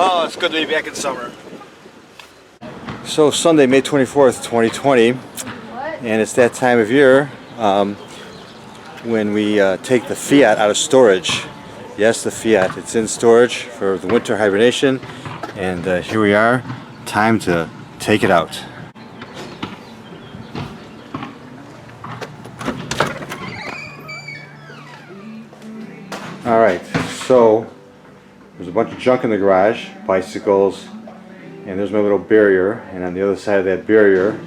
Oh, it's good to be back in summer. So Sunday, May 24th, 2020, and it's that time of year when we take the Fiat out of storage. Yes, the Fiat. It's in storage for the winter hibernation, and here we are. Time to take it out. Alright, so there's a bunch of junk in the garage, bicycles, and there's my little barrier, and on the other side of that barrier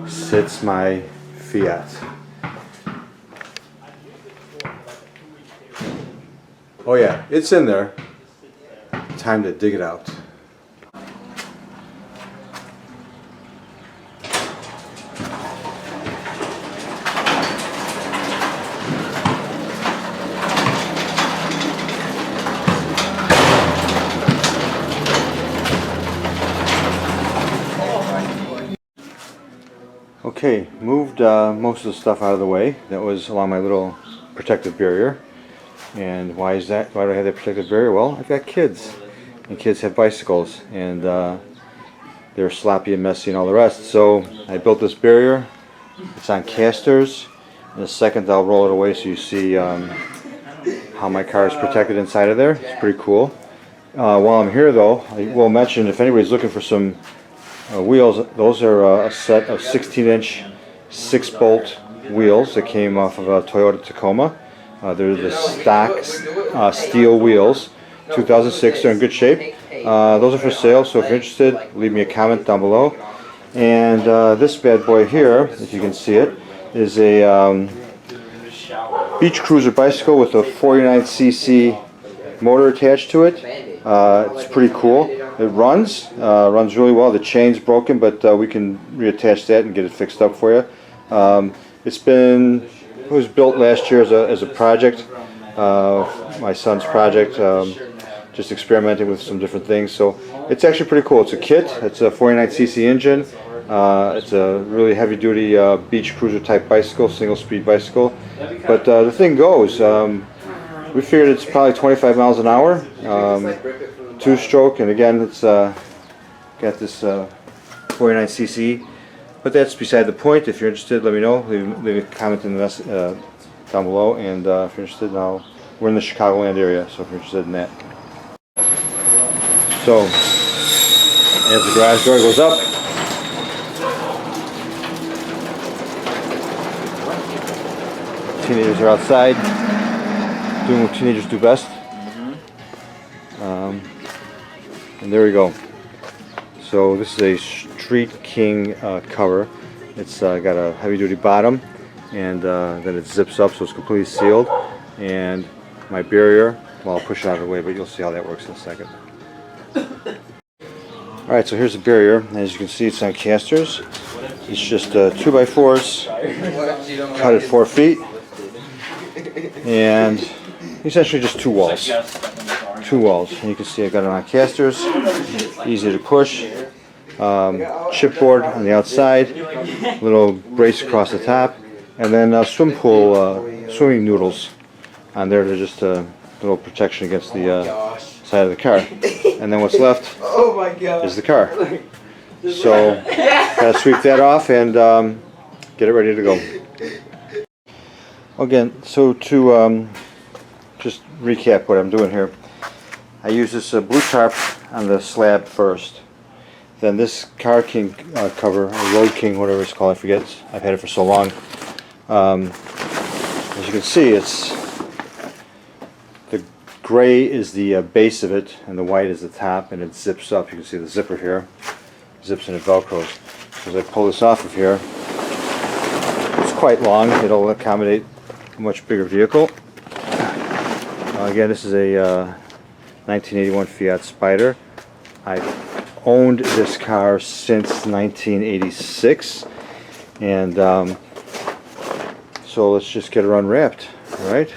sits my Fiat. Oh yeah, it's in there. Time to dig it out. Okay, moved most of the stuff out of the way that was along my little protective barrier. And why is that? Why do I have that protective barrier? Well, I've got kids, and kids have bicycles, and they're sloppy and messy and all the rest. So I built this barrier. It's on casters. In a second I'll roll it away so you see how my car is protected inside of there. It's pretty cool. While I'm here though, I will mention if anybody's looking for some wheels, those are a set of 16-inch 6-bolt wheels that came off of a Toyota Tacoma. They're the stock steel wheels, 2006. They're in good shape. Those are for sale, so if you're interested, leave me a comment down below. And this bad boy here, if you can see it, is a beach cruiser bicycle with a 49cc motor attached to it. It's pretty cool. It runs really well. The chain's broken, but we can reattach that and get it fixed up for you. It was built last year as a project, my son's project, just experimenting with some different things. So it's actually pretty cool. It's a kit. It's a 49cc engine. It's a really heavy-duty beach cruiser type bicycle, single-speed bicycle. But the thing goes. We figured it's probably 25 miles an hour, 2-stroke, and again it's got this 49cc. But that's beside the point. If you're interested, let me know. Leave a comment in the down below. And if you're interested, we're in the Chicagoland area, so if you're interested in that. So, as the garage door goes up, teenagers are outside doing what teenagers do best. And there we go. So this is a Street King cover. It's got a heavy-duty bottom, and then it zips up so it's completely sealed. And my barrier, well, I'll push it out of the way, but you'll see how that works in a second. Alright, so here's the barrier. As you can see, it's on casters. It's just 2x4s, cut at 4 feet, and essentially just two walls. And you can see I got it on casters, easy to push. Chipboard on the outside, little brace across the top, and then swimming noodles on there to just a little protection against the side of the car. And then what's left is the car. So gotta sweep that off and get it ready to go. Again, so to just recap what I'm doing here, I use this blue tarp on the slab first. Then this Car King cover, or Road King, whatever it's called, I forget. I've had it for so long. As you can see, the gray is the base of it, and the white is the top, and it zips up. You can see the zipper here. Zips and it velcros. As I pull this off of here, it's quite long. It'll accommodate a much bigger vehicle. Again, this is a 1981 Fiat Spider. I've owned this car since 1986, and so let's just get her unwrapped. All right.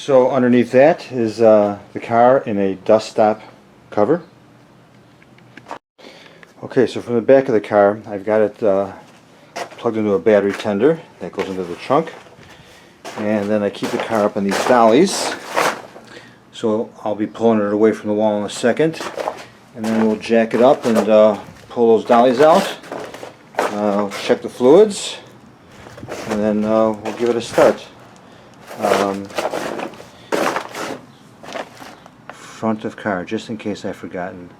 So underneath that is the car in a dust stop cover. Okay, so from the back of the car, I've got it plugged into a battery tender that goes into the trunk, and then I keep the car up on these dollies. So I'll be pulling it away from the wall in a second, and then we'll jack it up and pull those dollies out, check the fluids, and then we'll give it a start. Front of car, just in case I've forgotten.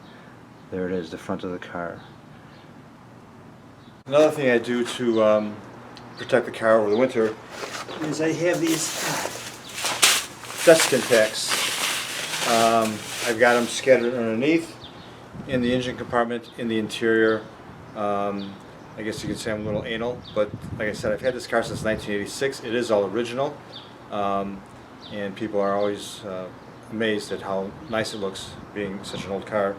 There it is, the front of the car. Another thing I do to protect the car over the winter is I have these desiccant packs. I've got them scattered underneath, in the engine compartment, in the interior. I guess you could say I'm a little anal, but like I said, I've had this car since 1986. It is all original, and people are always amazed at how nice it looks being such an old car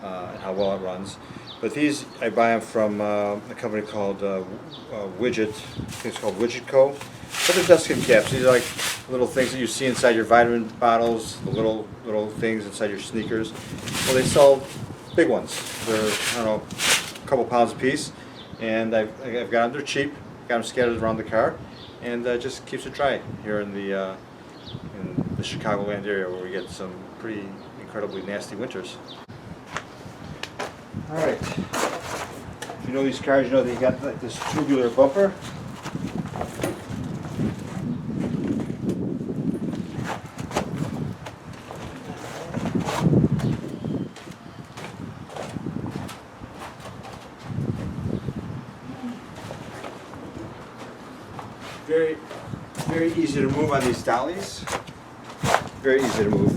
and how well it runs. But these, I buy them from a company called Widget. I think it's called Widget Co. But they're desiccant caps. These are like little things that you see inside your vitamin bottles, the little things inside your sneakers. Well, they sell big ones. They're, I don't know, a couple pounds a piece. And I've got them, they're cheap, got them scattered around the car, and just keeps it dry here in the Chicagoland area, where we get some pretty incredibly nasty winters. Alright, if you know these cars, you know they got like this tubular bumper. Very easy to move on these dollies. Very easy to move.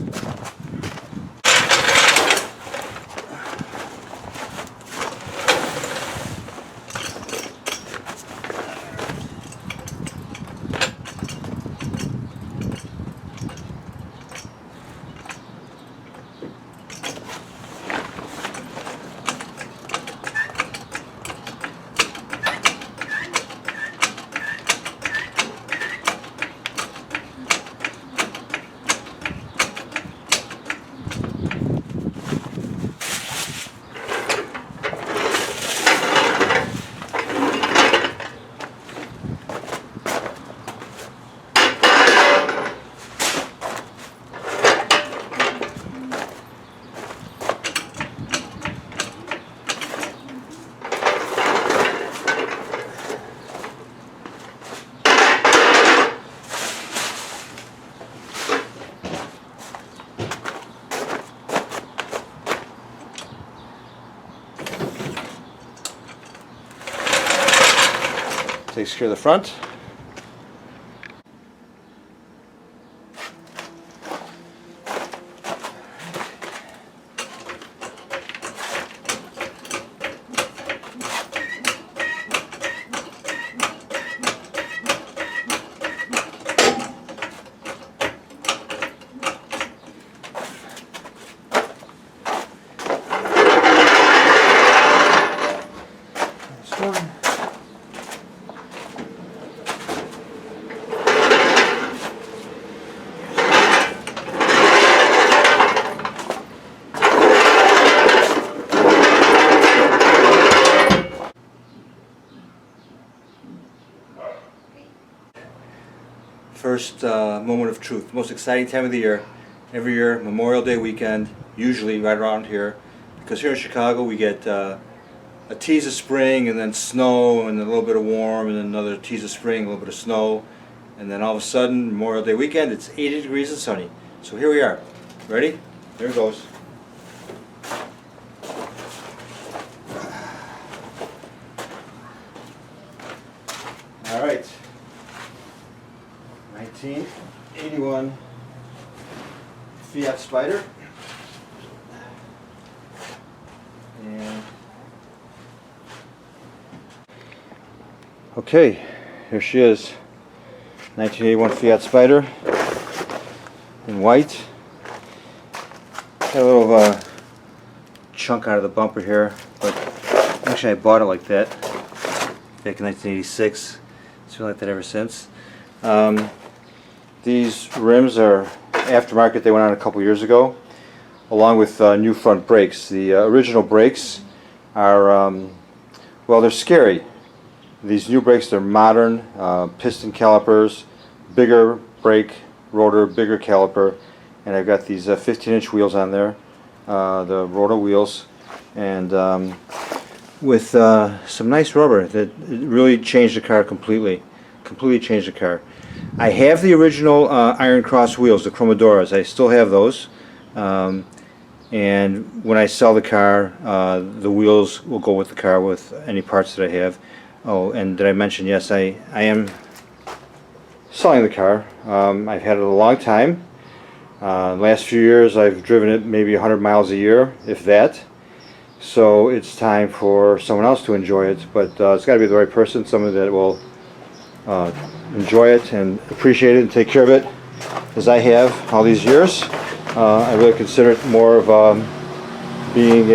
Takes care of the front. This one. First moment of truth, most exciting time of the year. Every year, Memorial Day weekend, usually right around here, because here in Chicago we get a tease of spring and then snow and then a little bit of warm and then another tease of spring, a little bit of snow, and then all of a sudden, Memorial Day weekend, it's 80 degrees and sunny. So here we are. Ready? There it goes. All right. 1981 Fiat Spider, and okay, here she is, 1981 Fiat Spider in white. Got a little chunk out of the bumper here, but actually I bought it like that back in 1986. It's been like that ever since. These rims are aftermarket. They went on a couple years ago, along with new front brakes. The original brakes are, well, they're scary. These new brakes, they're modern, piston calipers, bigger brake rotor, bigger caliper, and I've got these 15-inch wheels on there, the rotor wheels, and with some nice rubber that really changed the car completely changed the car. I have the original Iron Cross wheels, the Chromodoras. I still have those, and when I sell the car, the wheels will go with the car with any parts that I have. Oh, and did I mention, yes, I am selling the car. I've had it a long time. Last few years I've driven it maybe 100 miles a year, if that. So it's time for someone else to enjoy it, but it's got to be the right person, someone that will enjoy it and appreciate it and take care of it, as I have all these years. I really consider it more of being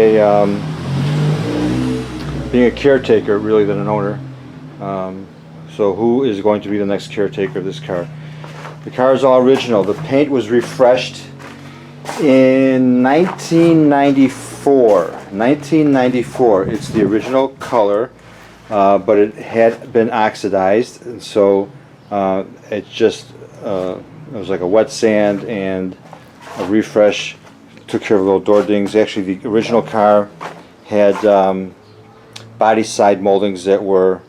a caretaker really than an owner. So who is going to be the next caretaker of this car? The car is all original. The paint was refreshed in 1994. 1994. It's the original color, but it had been oxidized, and so it was like a wet sand, and a refresh took care of little door dings. Actually, the original car had body side moldings that were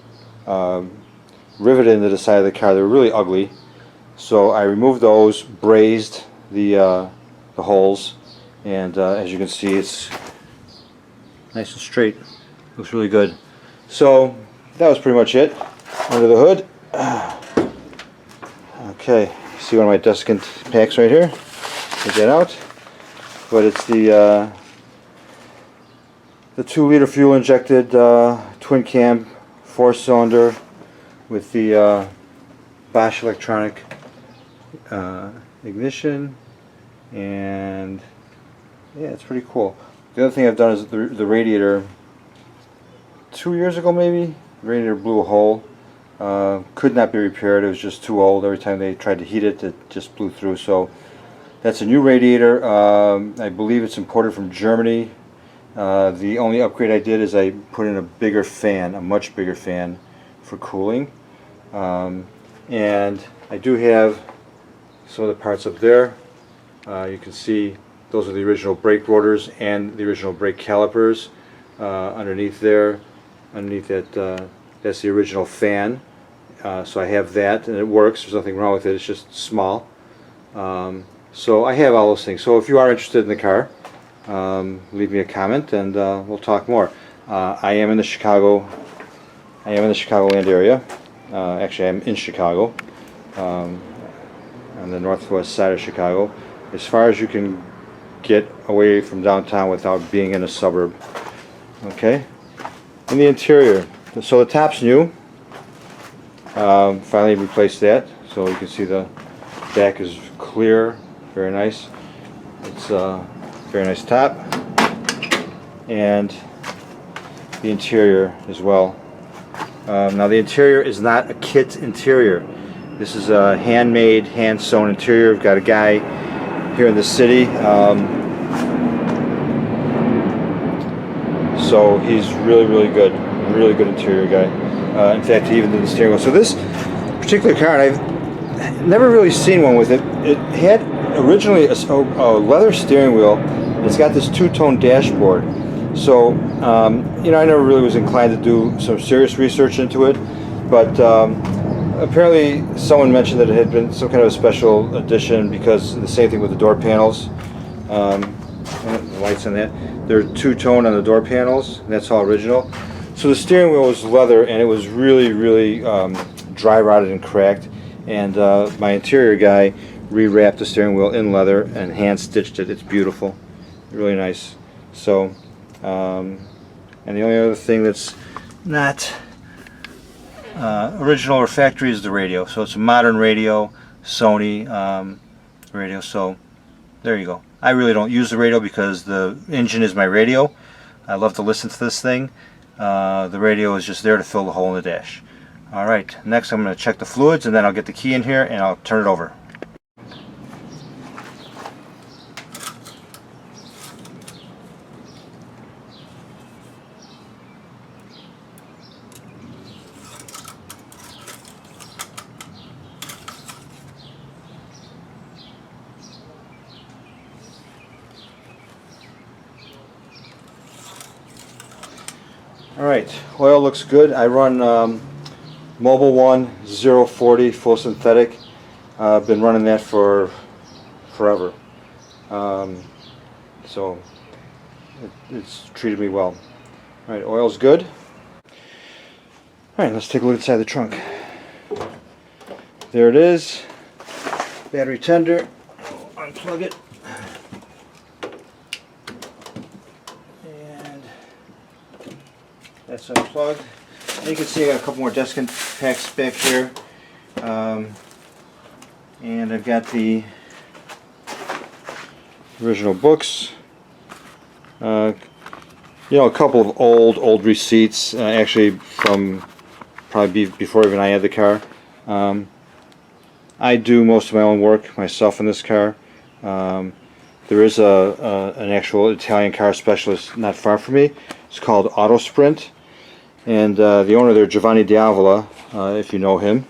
riveted into the side of the car. They were really ugly, so I removed those, brazed the holes, and as you can see, it's nice and straight. Looks really good. So that was pretty much it under the hood. Okay, see one of my desiccant packs right here. Take that out. But it's the 2-liter fuel injected twin cam 4-cylinder with the Bosch electronic ignition, and yeah, it's pretty cool. The other thing I've done is the radiator. 2 years ago maybe, the radiator blew a hole. Could not be repaired. It was just too old. Every time they tried to heat it, it just blew through. So that's a new radiator. I believe it's imported from Germany. The only upgrade I did is I put in a bigger fan, a much bigger fan for cooling. And I do have some of the parts up there. You can see those are the original brake rotors and the original brake calipers. Underneath there, underneath that, that's the original fan. So I have that, and it works. There's nothing wrong with it. It's just small. So I have all those things. So if you are interested in the car, leave me a comment, and we'll talk more. I am in the Chicagoland area. Actually, I'm in Chicago, on the northwest side of Chicago, as far as you can get away from downtown without being in a suburb. Okay. In the interior, so the top's new. Finally replaced that, so you can see the back is clear, very nice. It's a very nice top, and the interior as well. Now the interior is not a kit interior. This is a handmade, hand-sewn interior. We've got a guy here in the city, so he's really good interior guy. In fact, he even did the steering wheel. So this particular car, and I've never really seen one with it. It had originally a leather steering wheel. It's got this two-tone dashboard. So, you know, I never really was inclined to do some serious research into it, but apparently someone mentioned that it had been some kind of a special edition, because the same thing with the door panels. The lights on that. They're two-tone on the door panels, and that's all original. So the steering wheel was leather, and it was really dry rotted and cracked, and my interior guy rewrapped the steering wheel in leather and hand stitched it. It's beautiful, really nice. So and the only other thing that's not original or factory is the radio. So it's a modern radio, Sony radio. So there you go. I really don't use the radio because the engine is my radio. I love to listen to this thing. The radio is just there to fill the hole in the dash. Alright, next I'm going to check the fluids, and then I'll get the key in here and I'll turn it over. Alright, oil looks good. I run Mobile One 040 full synthetic. I've been running that for forever. So it's treated me well. Alright, oil's good. Alright, let's take a look inside the trunk. There it is. Battery tender. Unplug it. And that's unplugged. And you can see I got a couple more desk packs back here. And I've got the original books. You know, a couple of old receipts, actually from probably before even I had the car. I do most of my own work myself in this car. There is an actual Italian car specialist not far from me. It's called Auto Sprint, and the owner there, Giovanni Diavola, if you know him.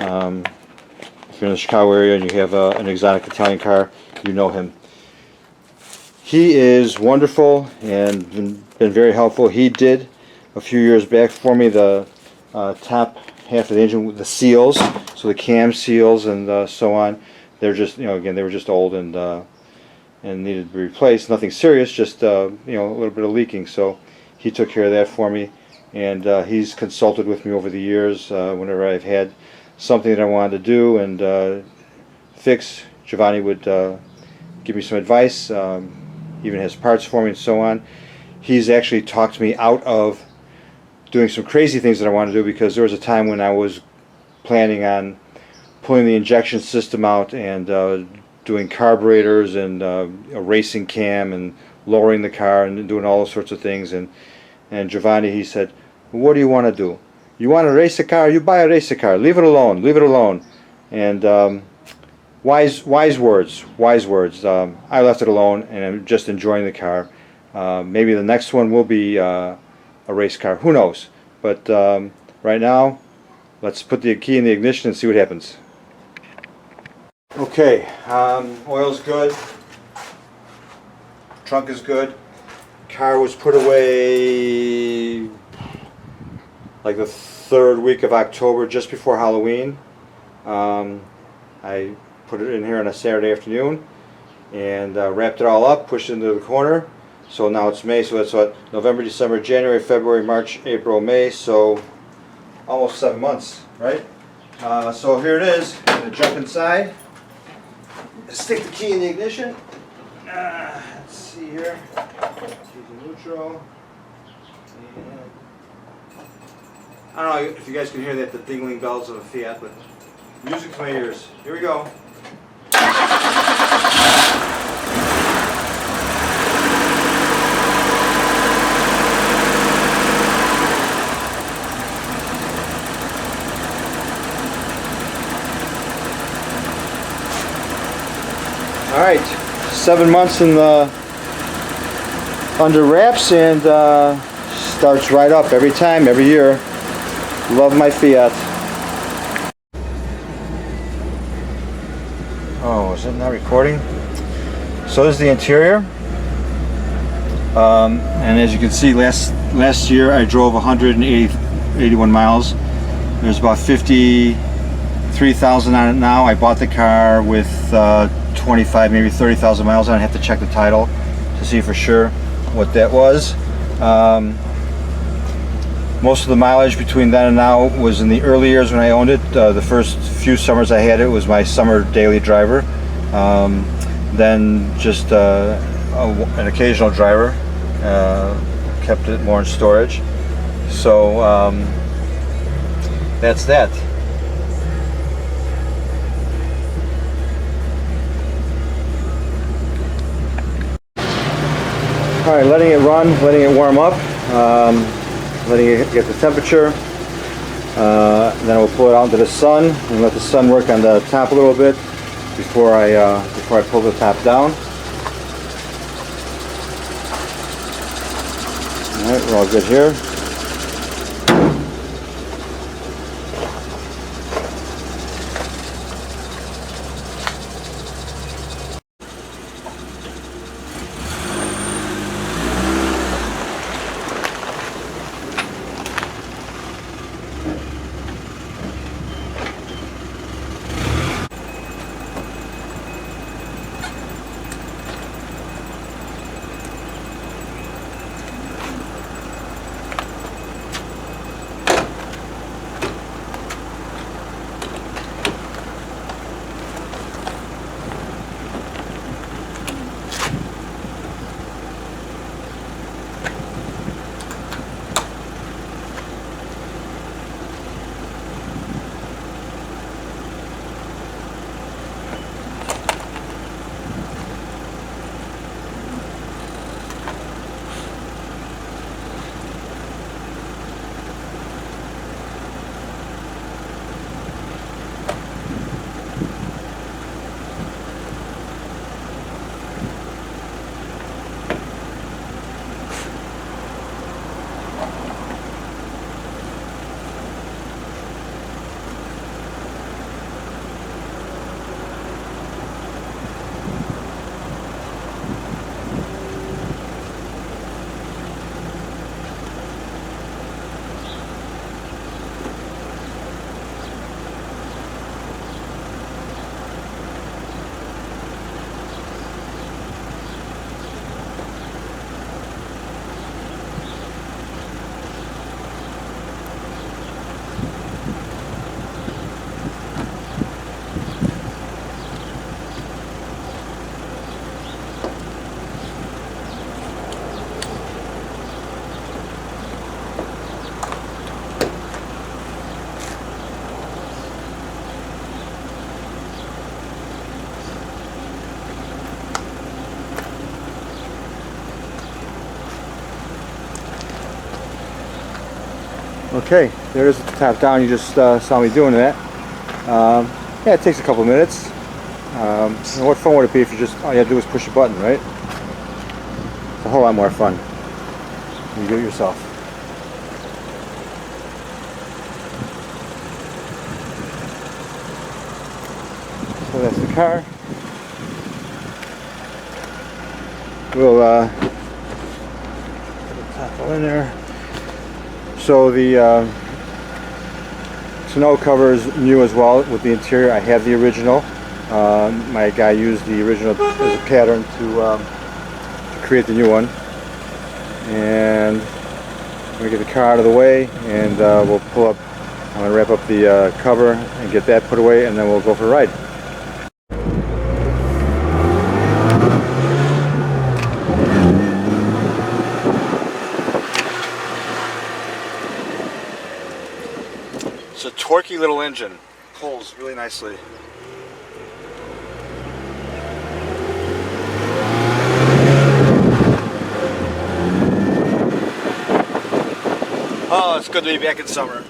If you're in the Chicago area and you have an exotic Italian car, you know him. He is wonderful and been very helpful. He did a few years back for me the top half of the engine with the seals, so the cam seals and so on. They're just, you know, again, they were just old and needed to be replaced. Nothing serious, just you know, a little bit of leaking. So he took care of that for me, and he's consulted with me over the years whenever I've had something that I wanted to do and fix. Giovanni would give me some advice, even has parts for me and so on. He's actually talked me out of doing some crazy things that I wanted to do, because there was a time when I was planning on pulling the injection system out and doing carburetors and a racing cam and lowering the car and doing all those sorts of things. And Giovanni, he said, what do you want to do? You want to race a car? You buy a race car. Leave it alone. Leave it alone. And wise words. Wise words. I left it alone, and I'm just enjoying the car. Maybe the next one will be a race car. Who knows? But right now, let's put the key in the ignition and see what happens. Okay, oil's good. Trunk is good. Car was put away like the third week of October, just before Halloween. I put it in here on a Saturday afternoon and wrapped it all up, pushed it into the corner. So now it's May, so that's what, November, December, January, February, March, April, May, so almost 7 months, right? So here it is. I'm going to jump inside, stick the key in the ignition. Let's see here. Keep the neutral. And I don't know if you guys can hear that, the dingling bells of a Fiat, but music to my ears. Here we go. Alright, 7 months in the under wraps, and starts right up every time, every year. Love my Fiat. Oh, is it not recording? So this is the interior. And as you can see, last year I drove 181 miles. There's about 53,000 on it now. I bought the car with 25, maybe 30,000 miles on it. I have to check the title to see for sure what that was. Most of the mileage between then and now was in the early years when I owned it. The first few summers I had it was my summer daily driver. Then just an occasional driver. Kept it more in storage. So that's that. Alright, letting it run, letting it warm up, letting it get the temperature. Then we'll pull it out into the sun and let the sun work on the top a little bit before I pull the top down. Alright, we're all good here. Okay, there it is at the top down. You just saw me doing that. Yeah, it takes a couple minutes. And what fun would it be if you just, all you had to do was push a button, right? It's a whole lot more fun when you do it yourself. So that's the car. We'll put the top all in there. So the tonneau cover is new as well with the interior. I have the original. My guy used the original as a pattern to create the new one. And I'm going to get the car out of the way, and we'll pull up. I'm going to wrap up the cover and get that put away, and then we'll go for a ride. It's a torquey little engine. Pulls really nicely. Oh, it's good to be back in summer.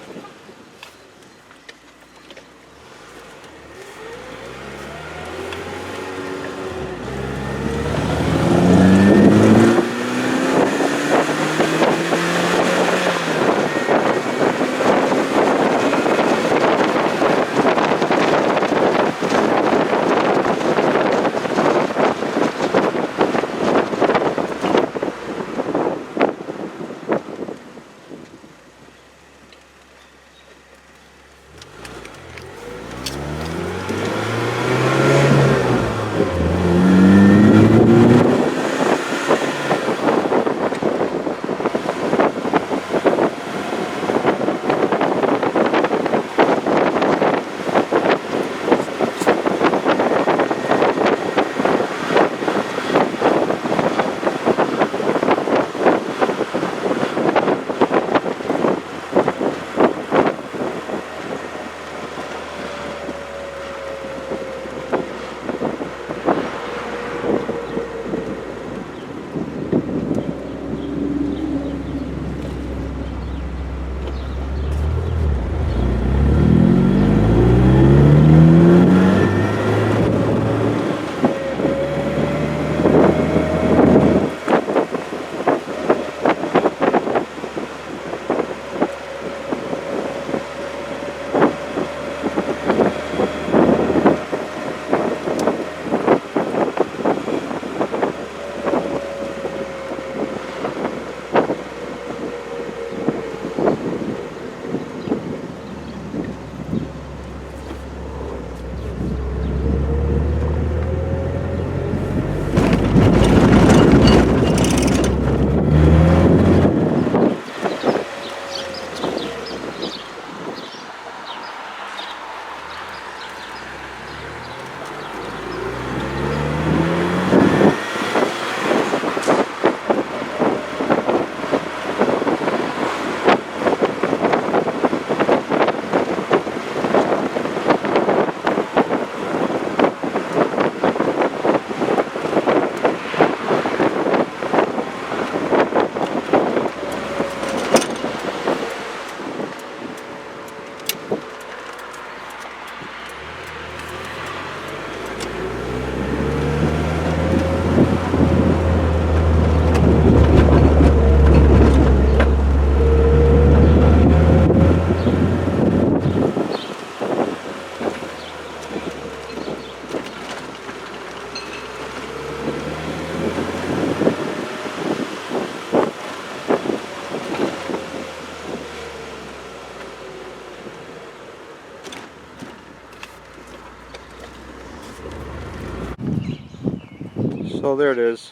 So there it is,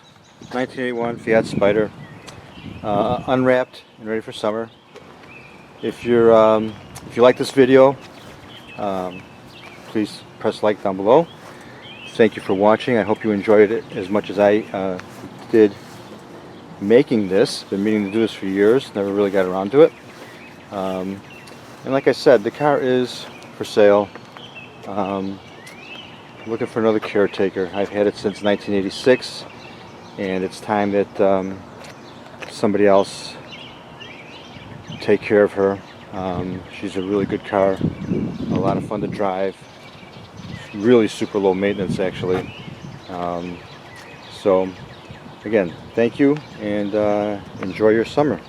1981 Fiat Spider, unwrapped and ready for summer. If you like this video, please press like down below. Thank you for watching. I hope you enjoyed it as much as I did making this. Been meaning to do this for years, never really got around to it. And like I said, the car is for sale. Looking for another caretaker. I've had it since 1986, and it's time that somebody else take care of her. She's a really good car, a lot of fun to drive, really super low maintenance actually. So again, thank you, and enjoy your summer.